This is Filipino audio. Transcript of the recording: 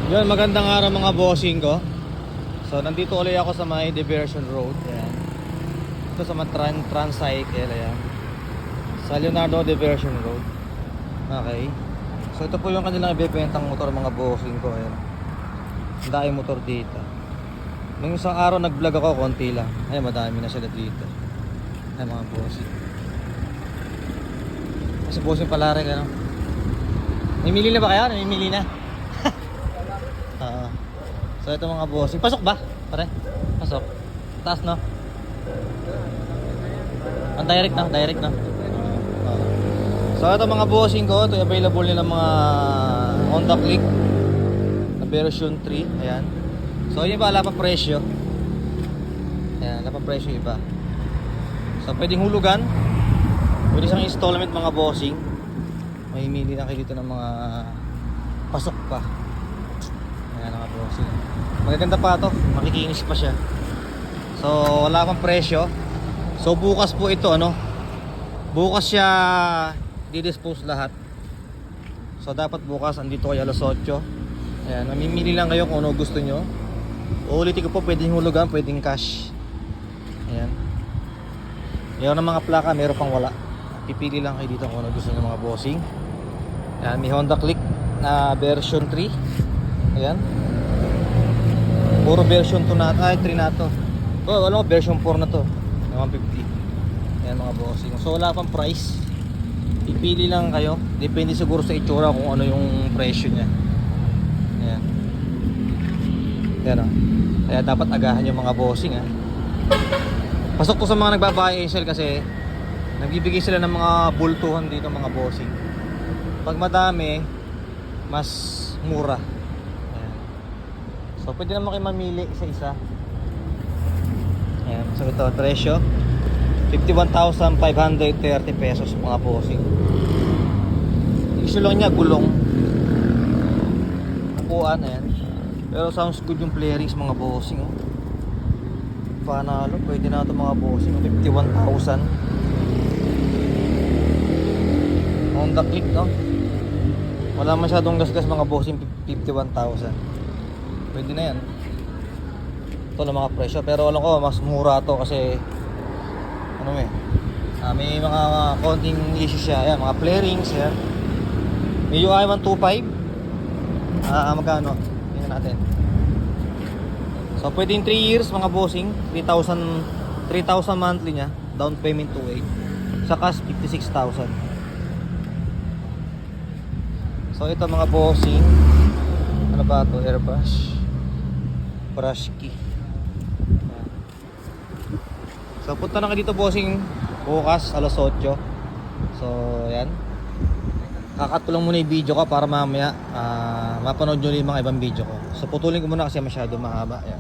Yun, magandang araw mga bossing ko. So, nandito ulit ako sa may Diversion Road. Ayan. Ito sa mga Tricycle. Ayan. Sa Leonardo Diversion Road. Okay. So, ito po yung kanilang ibebentang motor mga bossing ko. Ayan. Ang dami motor dito. Nung isang araw nag-vlog ako, konti lang. Ayan, madami na sila dito. Ayan mga bossing. Kasi bossing pala rin, ano? Namimili na ba kayo? Namimili na? So ito mga bossing. Pasok ba? Pare? Pasok. Taas no? Ang direct na, direct na. So ito mga bossing ko, ito available nila mga Honda Click na version 3. Ayan. So yun ba, wala pa presyo. Ayan, wala pa presyo iba. So pwedeng hulugan. Pwede isang installment mga bossing. Mamimili lang kayo dito ng mga pasok pa. Ayan mga bossing. Magaganda pa to, makikinis pa siya. So wala pang presyo. So bukas po ito, ano, bukas siya di-dispose lahat. So dapat bukas andito kayo alas 8. Ayan, mamimili lang kayo kung ano gusto nyo. Uulitin ko po, pwedeng hulugan, pwedeng cash. Ayan. Meron ng mga plaka, meron pang wala. Pipili lang kayo dito kung ano gusto nyo mga bossing. Ayan, may Honda Click na version 3. Ayan. Puro version 2 na, ay 3 na to. Oh, alam mo, version 4 na to. Na 150. Ayan mga bossing. So wala pang price. Ipili lang kayo. Depende siguro sa itsura kung ano yung presyo niya. Ayan. Ayan o. Kaya dapat agahan yung mga bossing ha. Pasok ko sa mga nagbabahay sale kasi nagbibigay sila ng mga bultuhan dito mga bossing. Pag madami, mas mura. So pwede naman kayo mamili isa-isa. Ayan, so ito presyo 51,530 pesos mga bossing. Issue lang niya gulong, upuan, ayan. Pero sounds good yung playrings mga bossing oh. Panalo, pwede na ito mga bossing. 51,000 Honda Click no. Wala masyadong gasgas mga bossing. 51,000 pwede na yan. Ito lang mga presyo. Pero alam ko mas mura to kasi ano may mga konting issue siya. Ayan, mga flarings yan. May UI 125. Magkano? Tingnan natin. So pwedeng 3 years mga bossing. 3,000 monthly nya. Down payment 2.8. Sa cash 56,000. So ito mga bossing, ano ba to? Airbrush brush key. So punta na ka dito bossing bukas alas 8. So yan, kakat ko lang muna yung video ko para mamaya mapanood nyo yung mga ibang video ko. So putulin ko muna kasi masyado mahaba. Yan.